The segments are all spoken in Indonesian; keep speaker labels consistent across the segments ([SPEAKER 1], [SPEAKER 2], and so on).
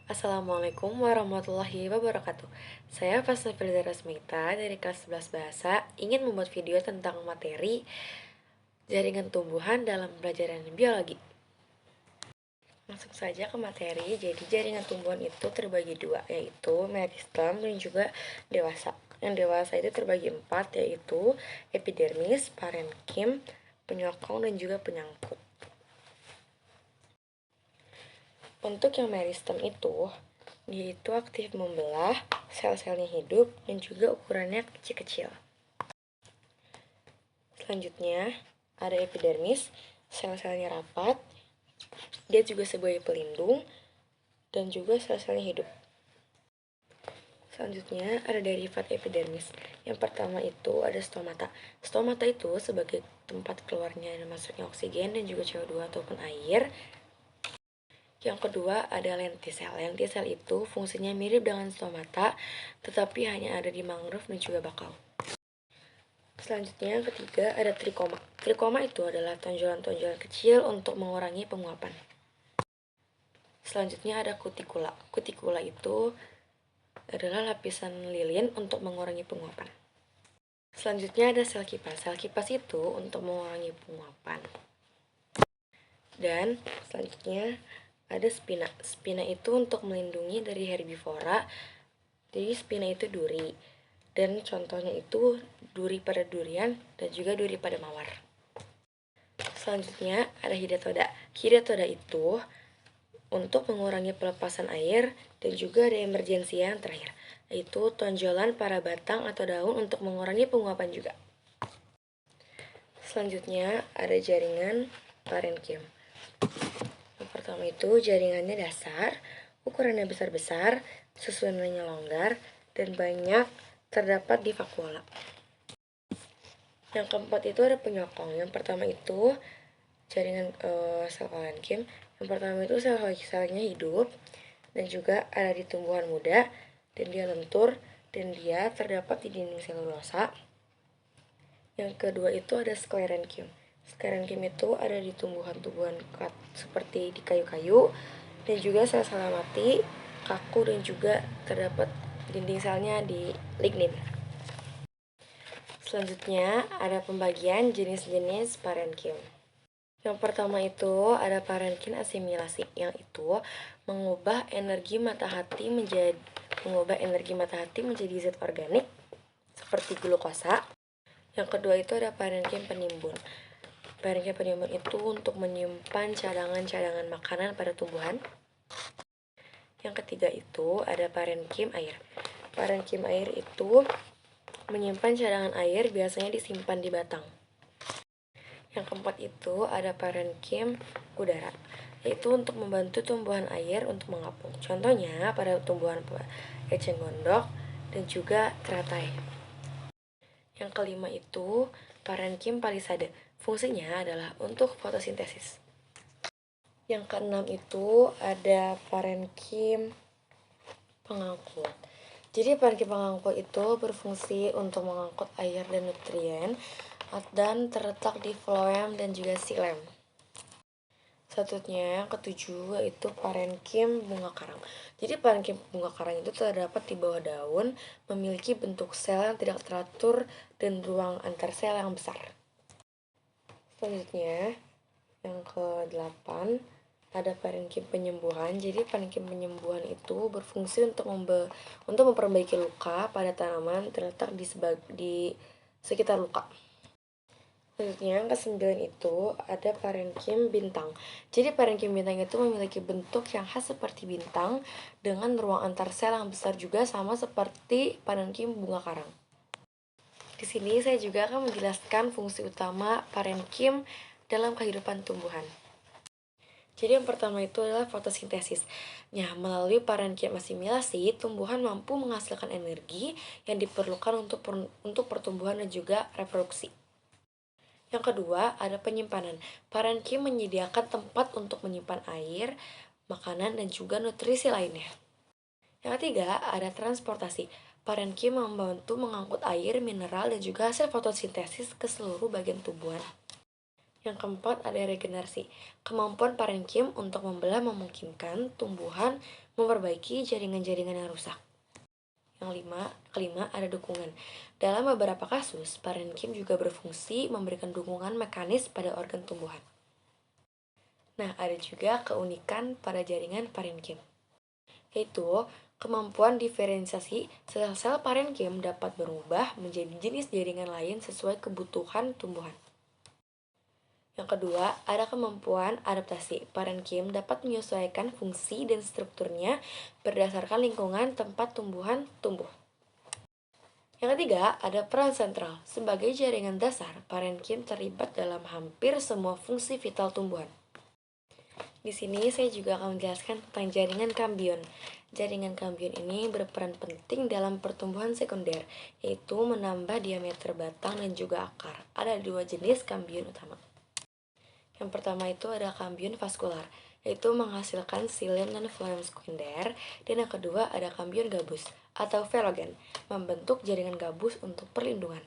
[SPEAKER 1] Assalamualaikum warahmatullahi wabarakatuh. Saya Fasli Feliza Rasmita dari kelas 11 Bahasa ingin membuat video tentang materi jaringan tumbuhan dalam pelajaran biologi. Masuk saja ke materi. Jadi jaringan tumbuhan itu terbagi dua, yaitu meristem dan juga dewasa. Yang dewasa itu terbagi empat, yaitu epidermis, parenkim, penyokong, dan juga penyangkut. Untuk yang meristem itu, dia itu aktif membelah, sel-selnya hidup, dan juga ukurannya kecil-kecil. Selanjutnya, ada epidermis, sel-selnya rapat, dia juga sebagai pelindung, dan juga sel-selnya hidup. Selanjutnya, ada derivat epidermis. Yang pertama itu ada stomata. Stomata itu sebagai tempat keluarnya dan masuknya oksigen dan juga CO2 ataupun air. Yang kedua ada lentisel. Lentisel itu fungsinya mirip dengan stomata, tetapi hanya ada di mangrove dan juga bakau. Selanjutnya yang ketiga ada trikoma. Trikoma itu adalah tonjolan-tonjolan kecil untuk mengurangi penguapan. Selanjutnya ada kutikula. Kutikula itu adalah lapisan lilin untuk mengurangi penguapan. Selanjutnya ada sel kipas. Sel kipas itu untuk mengurangi penguapan. Dan selanjutnya ada spina. Spina itu untuk melindungi dari herbivora. Jadi spina itu duri. Dan contohnya itu duri pada durian dan juga duri pada mawar. Selanjutnya ada hidatoda. Hidatoda itu untuk mengurangi pelepasan air dan juga ada emergensia yang terakhir, yaitu tonjolan para batang atau daun untuk mengurangi penguapan juga. Selanjutnya ada jaringan parenkim. Yang pertama itu jaringannya dasar, ukurannya besar-besar, susunannya longgar, dan banyak terdapat di vakuola. Yang keempat itu ada penyokong. Yang pertama itu jaringan sel parenkim. Yang pertama itu sel-selnya hidup dan juga ada di tumbuhan muda dan dia lentur dan dia terdapat di dinding selulosa. Yang kedua itu ada sklerenkim. Sklerenkim itu ada di tumbuhan-tumbuhan seperti di kayu-kayu dan juga sel-sel mati, kaku dan juga terdapat dinding selnya di lignin. Selanjutnya ada pembagian jenis-jenis parenkim. Yang pertama itu ada parenkim asimilasi, yang itu mengubah energi mata hati menjadi zat organik seperti glukosa. Yang kedua itu ada parenkim penimbun. Parenkim penimbun itu untuk menyimpan cadangan-cadangan makanan pada tumbuhan. Yang ketiga itu ada parenkim air. Parenkim air itu menyimpan cadangan air, biasanya disimpan di batang. Yang keempat itu ada parenkim udara, yaitu untuk membantu tumbuhan air untuk mengapung. Contohnya pada tumbuhan eceng gondok dan juga teratai. Yang kelima itu parenkim palisade. Fungsinya adalah untuk fotosintesis. Yang keenam itu ada parenkim pengangkut. Jadi parenkim pengangkut itu berfungsi untuk mengangkut air dan nutrien dan terletak di floem dan juga xilem. Selanjutnya yang ketujuh yaitu parenkim bunga karang. Jadi parenkim bunga karang itu terdapat di bawah daun, memiliki bentuk sel yang tidak teratur dan ruang antar sel yang besar. Selanjutnya yang ke-8 ada parenkim penyembuhan. Jadi parenkim penyembuhan itu berfungsi untuk memperbaiki luka pada tanaman terletak di sekitar luka. Selanjutnya yang ke-9 itu ada parenkim bintang. Jadi parenkim bintang itu memiliki bentuk yang khas seperti bintang dengan ruang antar sel yang besar juga sama seperti parenkim bunga karang. Di sini saya juga akan menjelaskan fungsi utama parenkim dalam kehidupan tumbuhan. Jadi yang pertama itu adalah fotosintesis. Nah, melalui parenkim asimilasi, tumbuhan mampu menghasilkan energi yang diperlukan untuk pertumbuhan dan juga reproduksi. Yang kedua, ada penyimpanan. Parenkim menyediakan tempat untuk menyimpan air, makanan, dan juga nutrisi lainnya. Yang ketiga, ada transportasi. Parenkim membantu mengangkut air, mineral, dan juga hasil fotosintesis ke seluruh bagian tumbuhan. Yang keempat ada regenerasi. Kemampuan parenkim untuk membelah memungkinkan tumbuhan memperbaiki jaringan-jaringan yang rusak. Kelima ada dukungan. Dalam beberapa kasus, parenkim juga berfungsi memberikan dukungan mekanis pada organ tumbuhan. Nah, ada juga keunikan pada jaringan parenkim, yaitu kemampuan diferensiasi sel-sel parenkim dapat berubah menjadi jenis jaringan lain sesuai kebutuhan tumbuhan. Yang kedua, ada kemampuan adaptasi. Parenkim dapat menyesuaikan fungsi dan strukturnya berdasarkan lingkungan tempat tumbuhan tumbuh. Yang ketiga, ada peran sentral. Sebagai jaringan dasar, parenkim terlibat dalam hampir semua fungsi vital tumbuhan. Di sini saya juga akan menjelaskan tentang jaringan kambion. Jaringan kambion ini berperan penting dalam pertumbuhan sekunder, yaitu menambah diameter batang dan juga akar. Ada dua jenis kambion utama. Yang pertama itu ada kambion vaskular, yaitu menghasilkan xilem dan floem sekunder. Dan yang kedua ada kambion gabus atau velogen, membentuk jaringan gabus untuk perlindungan.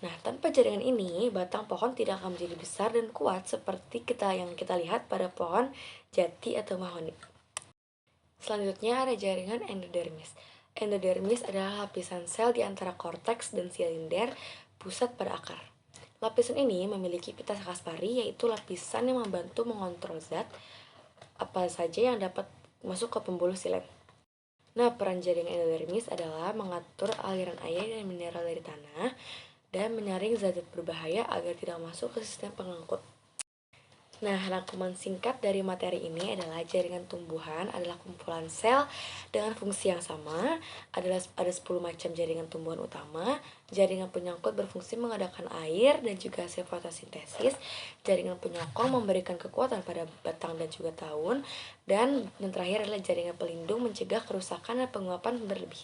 [SPEAKER 1] Nah, tanpa jaringan ini, batang pohon tidak akan menjadi besar dan kuat seperti yang kita lihat pada pohon jati atau mahoni. Selanjutnya ada jaringan endodermis. Endodermis adalah lapisan sel di antara korteks dan silinder pusat pada akar. Lapisan ini memiliki pita Kaspari, yaitu lapisan yang membantu mengontrol zat apa saja yang dapat masuk ke pembuluh xilem. Nah, peran jaringan endodermis adalah mengatur aliran air dan mineral dari tanah dan menyaring zat-zat berbahaya agar tidak masuk ke sistem pengangkut. Nah, rangkuman singkat dari materi ini adalah jaringan tumbuhan adalah kumpulan sel dengan fungsi yang sama. Ada 10 macam jaringan tumbuhan utama. Jaringan penyangkut berfungsi mengadakan air dan juga hasil fotosintesis. Jaringan penyokong memberikan kekuatan pada batang dan juga daun. Dan yang terakhir adalah jaringan pelindung mencegah kerusakan dan penguapan berlebih.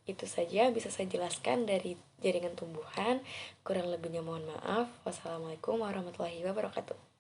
[SPEAKER 1] Itu saja bisa saya jelaskan dari jaringan tumbuhan. Kurang lebihnya mohon maaf. Wassalamualaikum warahmatullahi wabarakatuh.